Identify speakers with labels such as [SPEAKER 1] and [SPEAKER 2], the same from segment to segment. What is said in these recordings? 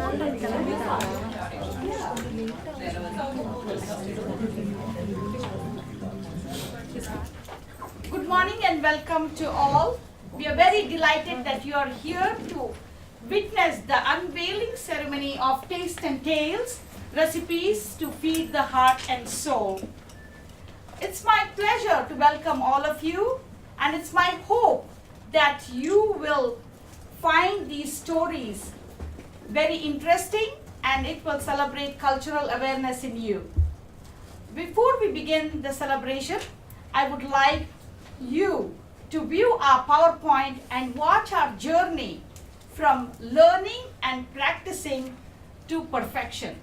[SPEAKER 1] Good morning and welcome to all. We are very delighted that you are here to witness the unveiling ceremony of Taste and Tales, recipes to feed the heart and soul. It's my pleasure to welcome all of you, and it's my hope that you will find these stories very interesting and it will celebrate cultural awareness in you. Before we begin the celebration, I would like you to view our PowerPoint and watch our journey from learning and practicing to perfection.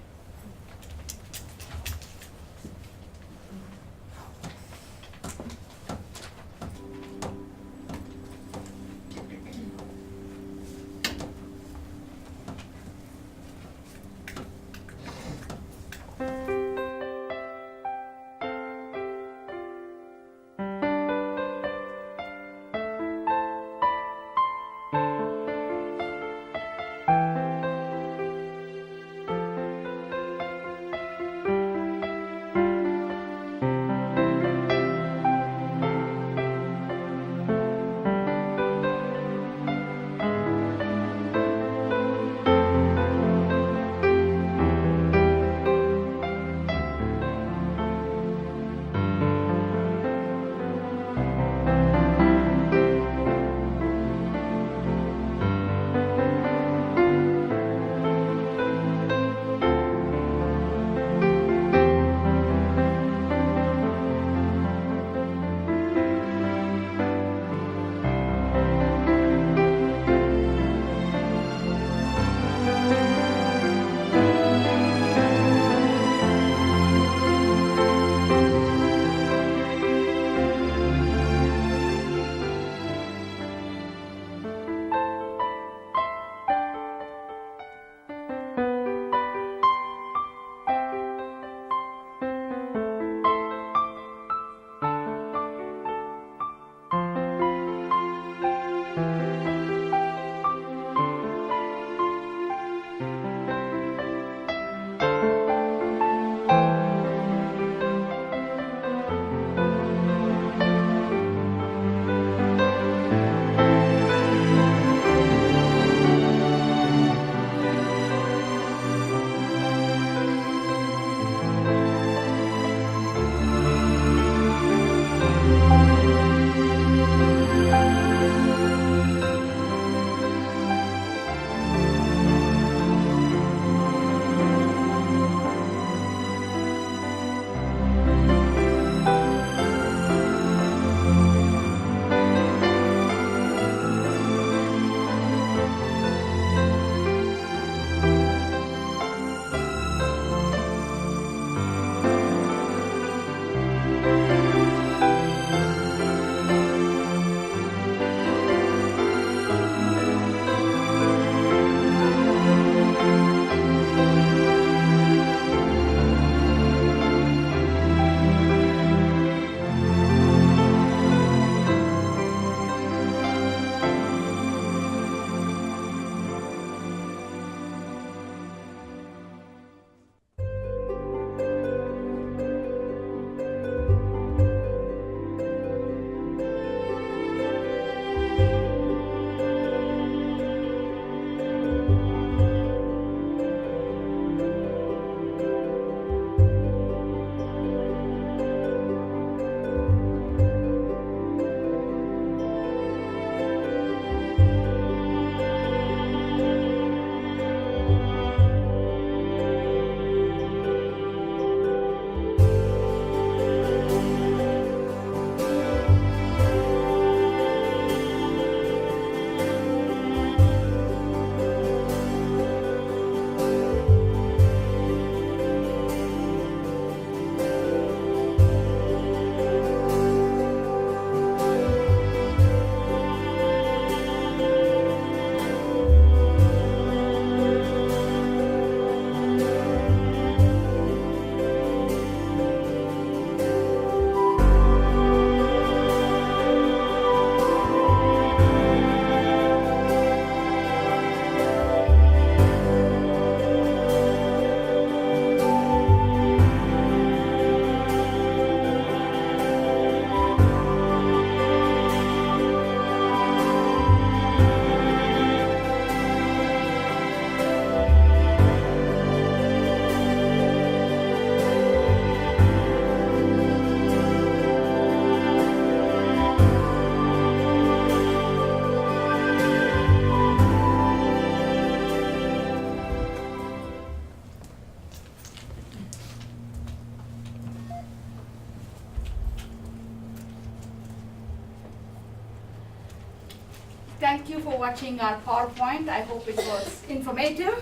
[SPEAKER 1] thank you for watching our PowerPoint. I hope it was informative.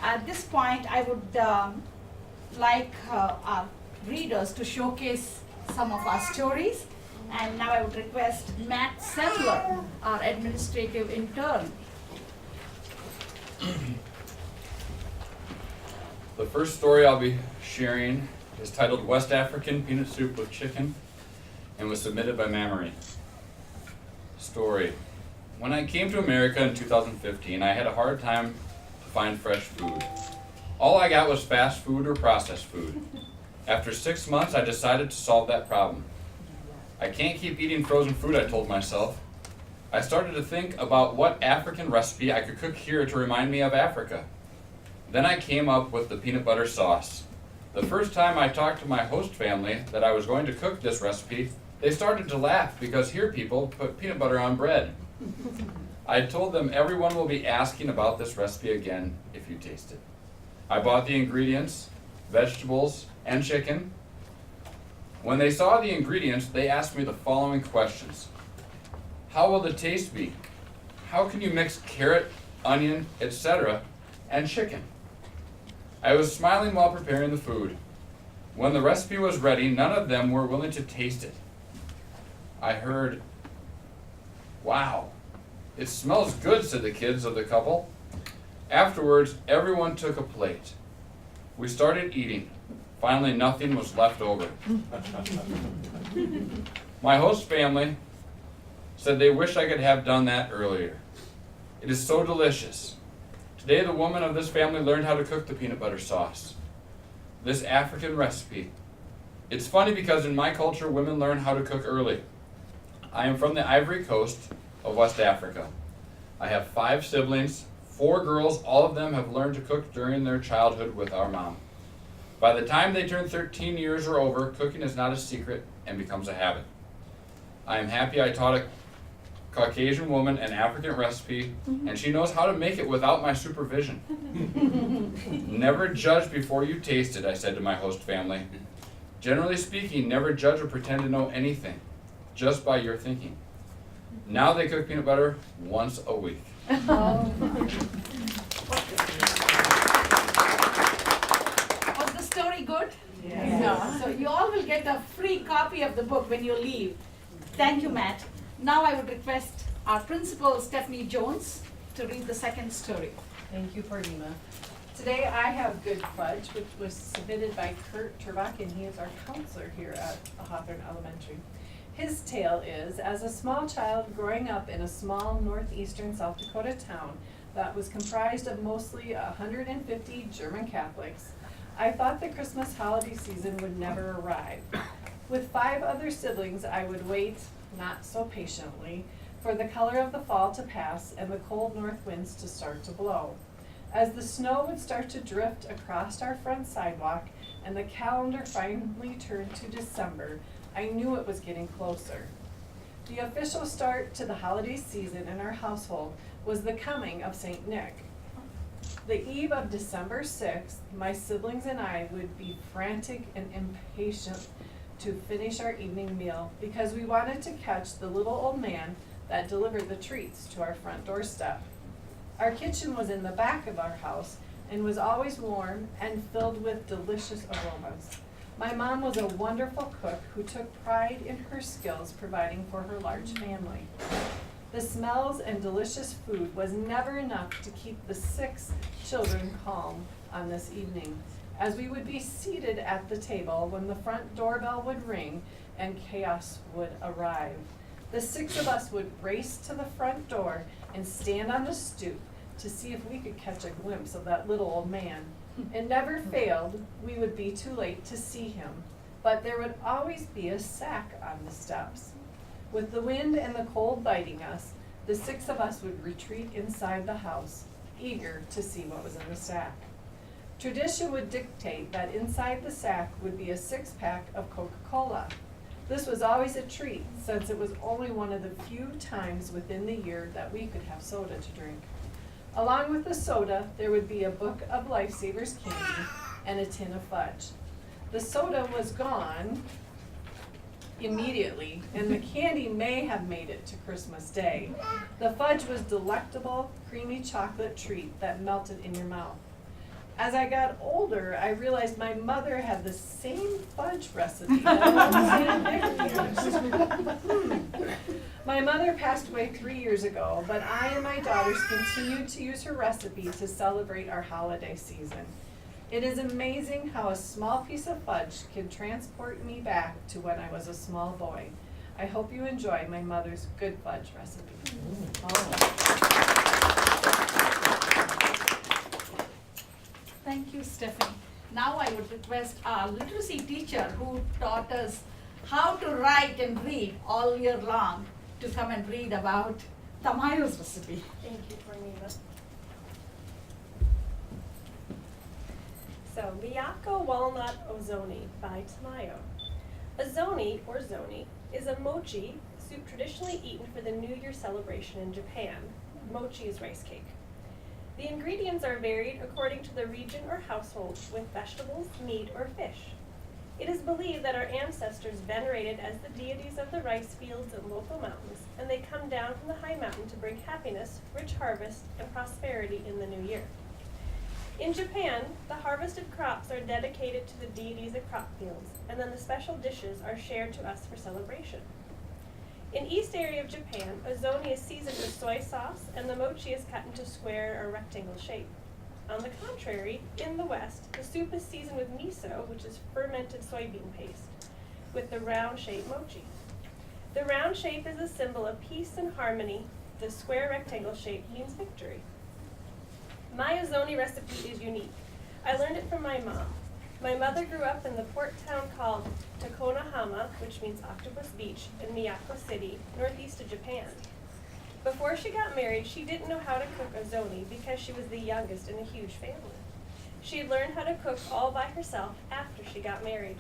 [SPEAKER 1] At this point, I would like our readers to showcase some of our stories. And now I would request Matt Sendler, our administrative intern.
[SPEAKER 2] The first story I'll be sharing is titled West African Peanut Soup with Chicken and was submitted by Mamory. Story. When I came to America in 2015, I had a hard time to find fresh food. All I got was fast food or processed food. After 6 months, I decided to solve that problem. I can't keep eating frozen food, I told myself. I started to think about what African recipe I could cook here to remind me of Africa. Then I came up with the peanut butter sauce. The first time I talked to my host family that I was going to cook this recipe, they started to laugh because here people put peanut butter on bread. I told them everyone will be asking about this recipe again if you taste it. I bought the ingredients, vegetables, and chicken. When they saw the ingredients, they asked me the following questions. How will the taste be? How can you mix carrot, onion, etc., and chicken? I was smiling while preparing the food. When the recipe was ready, none of them were willing to taste it. I heard, "Wow, it smells good," said the kids of the couple. Afterwards, everyone took a plate. We started eating. Finally, nothing was left over. My host family said they wish I could have done that earlier. It is so delicious. Today, the woman of this family learned how to cook the peanut butter sauce, this African recipe. It's funny because in my culture, women learn how to cook early. I am from the Ivory Coast of West Africa. I have 5 siblings, 4 girls. All of them have learned to cook during their childhood with our mom. By the time they turn 13 years or over, cooking is not a secret and becomes a habit. I am happy I taught a Caucasian woman an African recipe, and she knows how to make it without my supervision. Never judge before you taste it, I said to my host family. Generally speaking, never judge or pretend to know anything, just by your thinking. Now they cook peanut butter once a week.
[SPEAKER 1] Was the story good?
[SPEAKER 3] Yes.
[SPEAKER 1] No. So you all will get a free copy of the book when you leave. Thank you, Matt. Now I would request our principal, Stephanie Jones, to read the second story.
[SPEAKER 3] Thank you, Purnima. Today I have Good Fudge, which was submitted by Kurt Turbach, and he is our counselor here at Hawthorne Elementary. His tale is, as a small child growing up in a small northeastern South Dakota town that was comprised of mostly 150 German Catholics, I thought the Christmas holiday season would never arrive. With 5 other siblings, I would wait, not so patiently, for the color of the fall to pass and the cold north winds to start to blow. As the snow would start to drift across our front sidewalk and the calendar finally turned to December, I knew it was getting closer. The official start to the holiday season in our household was the coming of St. Nick. The eve of December 6th, my siblings and I would be frantic and impatient to finish our evening meal because we wanted to catch the little old man that delivered the treats to our front doorstep. Our kitchen was in the back of our house and was always warm and filled with delicious aromas. My mom was a wonderful cook who took pride in her skills providing for her large family. The smells and delicious food was never enough to keep the 6 children calm on this evening, as we would be seated at the table when the front doorbell would ring and chaos would arrive. The 6 of us would race to the front door and stand on the stoop to see if we could catch a glimpse of that little old man. It never failed, we would be too late to see him, but there would always be a sack on the steps. With the wind and the cold biting us, the 6 of us would retreat inside the house, eager to see what was in the sack. Tradition would dictate that inside the sack would be a 6-pack of Coca-Cola. This was always a treat, since it was only one of the few times within the year that we could have soda to drink. Along with the soda, there would be a book of Lifesavers candy and a tin of fudge. The soda was gone immediately, and the candy may have made it to Christmas Day. The fudge was delectable, creamy chocolate treat that melted in your mouth. As I got older, I realized my mother had the same fudge recipe that My mother passed away 3 years ago, but I and my daughters continued to use her recipe to celebrate our holiday season. It is amazing how a small piece of fudge can transport me back to when I was a small boy. I hope you enjoy my mother's good fudge recipe.
[SPEAKER 1] Thank you, Stephanie. Now I would request our literacy teacher who taught us how to write and read all year long to come and read about Tamayo's recipe.
[SPEAKER 4] Thank you, Tornita. So, Miyako Walnut Ozoni by Tamayo. Ozoni, or zoni, is a mochi soup traditionally eaten for the New Year celebration in Japan. Mochi is rice cake. The ingredients are varied according to the region or household, with vegetables, meat, or fish. It is believed that our ancestors venerated as the deities of the rice fields and local mountains, and they come down from the high mountain to bring happiness, rich harvest, and prosperity in the new year. In Japan, the harvested crops are dedicated to the deities of crop fields, and then the special dishes are shared to us for celebration. In East area of Japan, ozoni is seasoned with soy sauce, and the mochi is cut into square or rectangle shape. On the contrary, in the West, the soup is seasoned with miso, which is fermented soybean paste, with the round-shaped mochi. The round shape is a symbol of peace and harmony. The square rectangle shape means victory. My ozoni recipe is unique. I learned it from my mom. My mother grew up in the port town called Tokonahama, which means Octopus Beach, in Miyako City, northeast of Japan. Before she got married, she didn't know how to cook ozoni because she was the youngest in a huge family. She learned how to cook all by herself after she got married.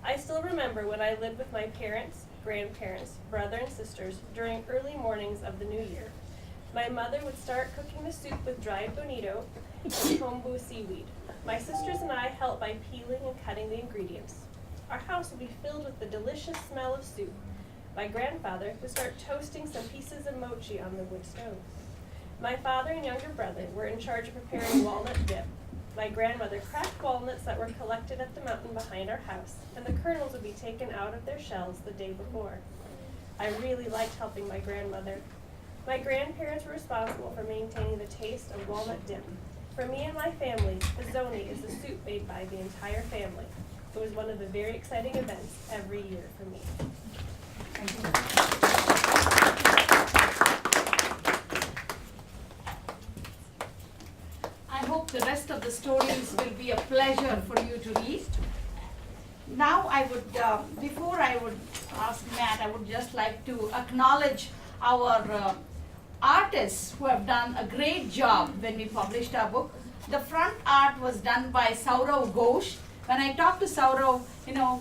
[SPEAKER 4] I still remember when I lived with my parents, grandparents, brother and sisters during early mornings of the new year. My mother would start cooking the soup with dried bonito and kombu seaweed. My sisters and I helped by peeling and cutting the ingredients. Our house would be filled with the delicious smell of soup. My grandfather would start toasting some pieces of mochi on the wood stove. My father and younger brother were in charge of preparing walnut dip. My grandmother cracked walnuts that were collected at the mountain behind our house, and the kernels would be taken out of their shells the day before. I really liked helping my grandmother. My grandparents were responsible for maintaining the taste of walnut dip. For me and my family, ozoni is the soup made by the entire family. It was one of the very exciting events every year for me.
[SPEAKER 1] I hope the rest of the stories will be a pleasure for you to read. Now I would, before I would ask Matt, I would just like to acknowledge our artists who have done a great job when we published our book. The front art was done by Saurav Ghosh. When I talked to Saurav,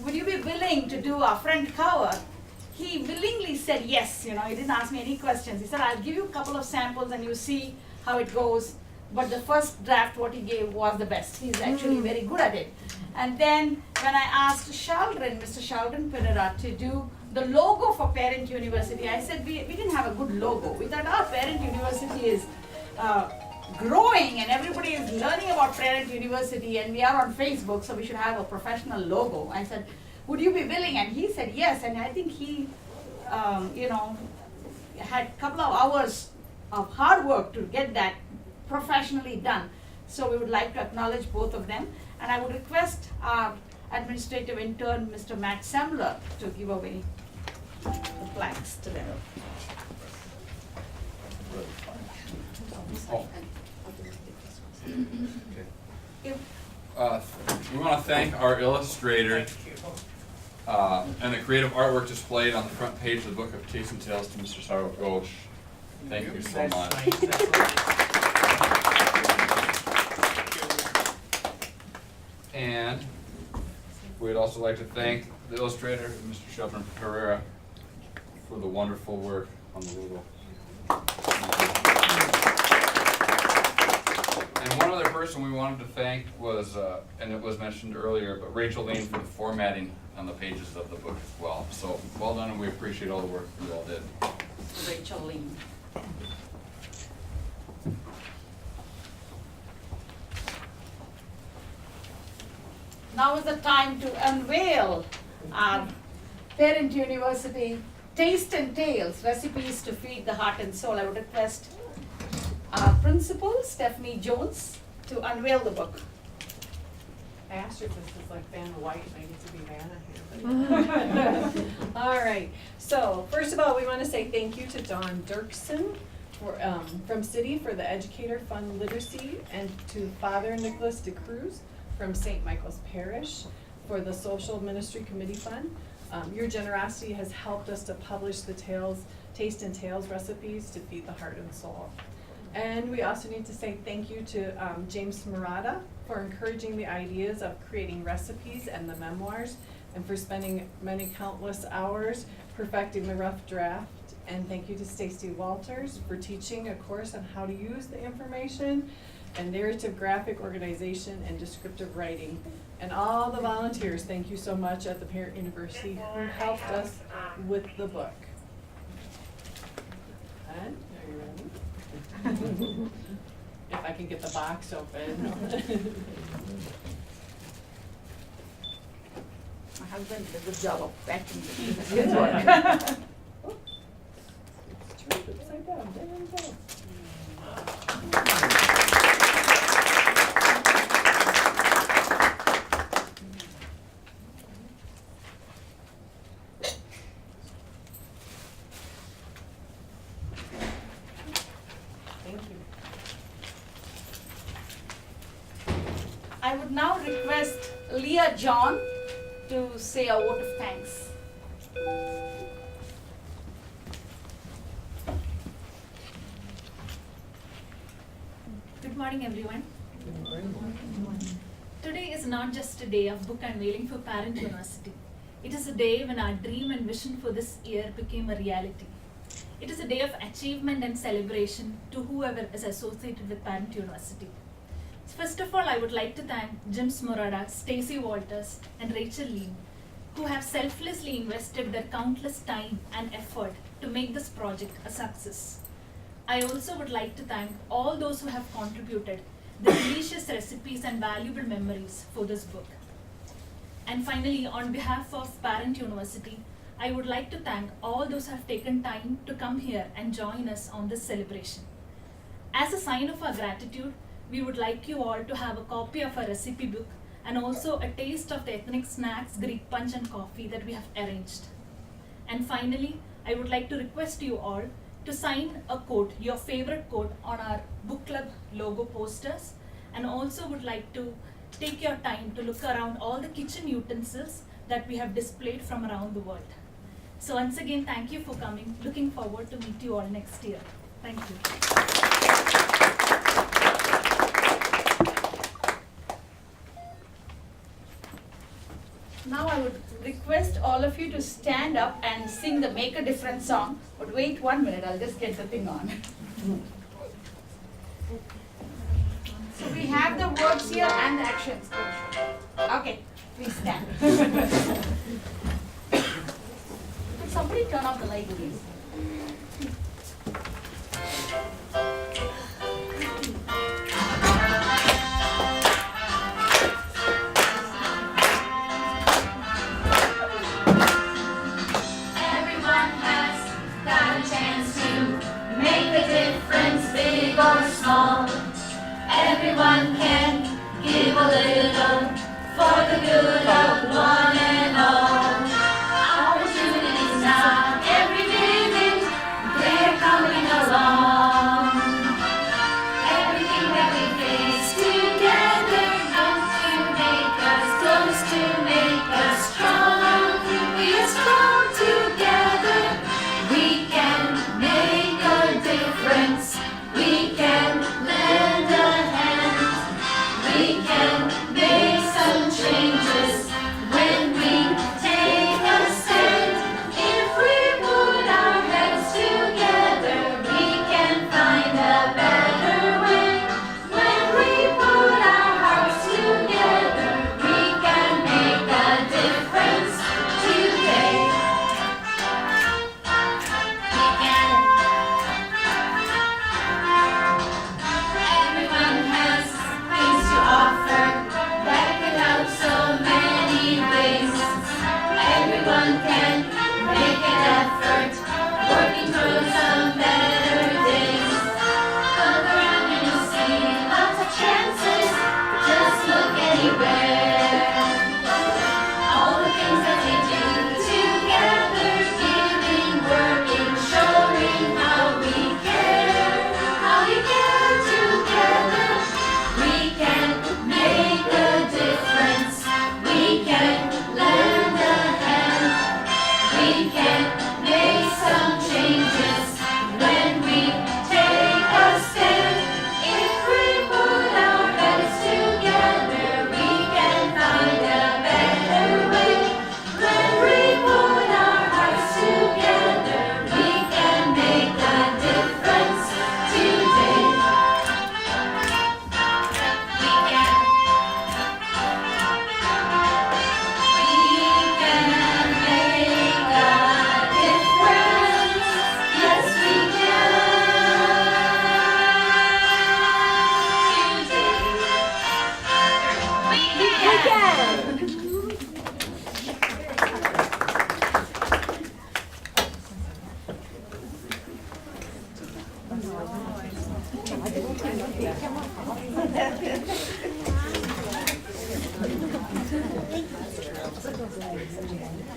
[SPEAKER 1] would you be willing to do our front cover? He willingly said yes, he didn't ask me any questions. He said, I'll give you a couple of samples and you see how it goes. But the first draft, what he gave was the best. He's actually very good at it. And then when I asked Mr. Sheldon Pereira to do the logo for Parent University, I said we didn't have a good logo. We thought our Parent University is growing and everybody is learning about Parent University and we are on Facebook, so we should have a professional logo. I said, would you be willing? And he said yes, and I think he, had a couple of hours of hard work to get that professionally done. So we would like to acknowledge both of them, and I would request our administrative intern, Mr. Matt Semler, to give away the plaques to them.
[SPEAKER 2] Oh. We want to thank our illustrator and the creative artwork displayed on the front page of the book of Taste and Tales to Mr. Saurav Ghosh. Thank you so much. And we'd also like to thank the illustrator, Mr. Sheldon Pereira, for the wonderful work on the logo. And one other person we wanted to thank was, and it was mentioned earlier, but Rachel Lane for the formatting on the pages of the book as well. So well done, and we appreciate all the work you all did.
[SPEAKER 1] Rachel Lee. Now is the time to unveil our Parent University Taste and Tales, Recipes to Feed the Heart and Soul. I would request our principal, Stephanie Jones, to unveil the book.
[SPEAKER 3] I asked her if this is like Vanna White, and I get to be Vanna here. But all right, so first of all, we want to say thank you to Dawn Dirksen for, from City for the Educator Fund Literacy, and to Father Nicholas DeCruz from St. Michael's Parish for the Social Ministry Committee Fund. Your generosity has helped us to publish the Taste and Tales recipes to feed the heart and soul. And we also need to say thank you to James Murata for encouraging the ideas of creating recipes and the memoirs, and for spending many countless hours perfecting the rough draft. And thank you to Stacy Walters for teaching a course on how to use the information, and narrative graphic organization and descriptive writing. And all the volunteers, thank you so much at the Parent University who helped us with the book. And, are you ready? If I can get the box open.
[SPEAKER 1] My husband did a good job of packing the
[SPEAKER 3] Good
[SPEAKER 1] good
[SPEAKER 3] one.
[SPEAKER 1] work.
[SPEAKER 3] It's turned upside down. There we go. Thank you.
[SPEAKER 1] I would now request Leah John to say a vote of thanks.
[SPEAKER 5] Good morning, everyone. Today is not just a day of book unveiling for Parent University. It is a day when our dream and vision for this year became a reality. It is a day of achievement and celebration to whoever is associated with Parent University. First of all, I would like to thank Jim Smorada, Stacy Walters, and Rachel Lee, who have selflessly invested their countless time and effort to make this project a success. I also would like to thank all those who have contributed the delicious recipes and valuable memories for this book. And finally, on behalf of Parent University, I would like to thank all those who have taken time to come here and join us on this celebration. As a sign of our gratitude, we would like you all to have a copy of our recipe book and also a taste of the ethnic snacks, Greek punch and coffee that we have arranged. And finally, I would like to request you all to sign a quote, your favorite quote, on our book club logo posters, and also would like to take your time to look around all the kitchen utensils that we have displayed from around the world. So once again, thank you for coming. Looking forward to meet you all next year. Thank you.
[SPEAKER 1] Now I would request all of you to stand up and sing the Make a Difference song. But wait 1 minute, I'll just get the thing on. So we have the words here and the actions. Okay, please stand. Could somebody turn off the light, please?
[SPEAKER 6] Everyone can give a little for the good of one and all. Opportunities now, every minute, there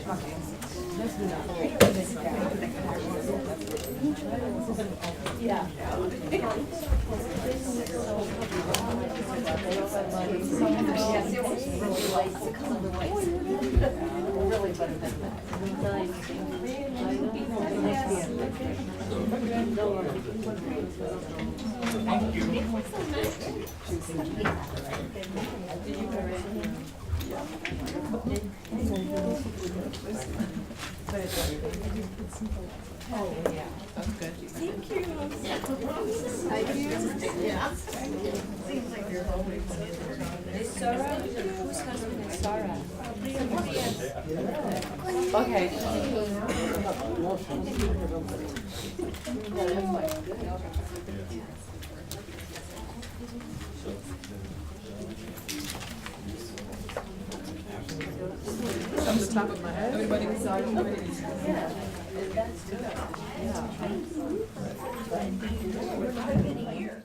[SPEAKER 3] Yeah.
[SPEAKER 7] Okay.
[SPEAKER 8] From the top of my head. Everybody was
[SPEAKER 7] Yeah.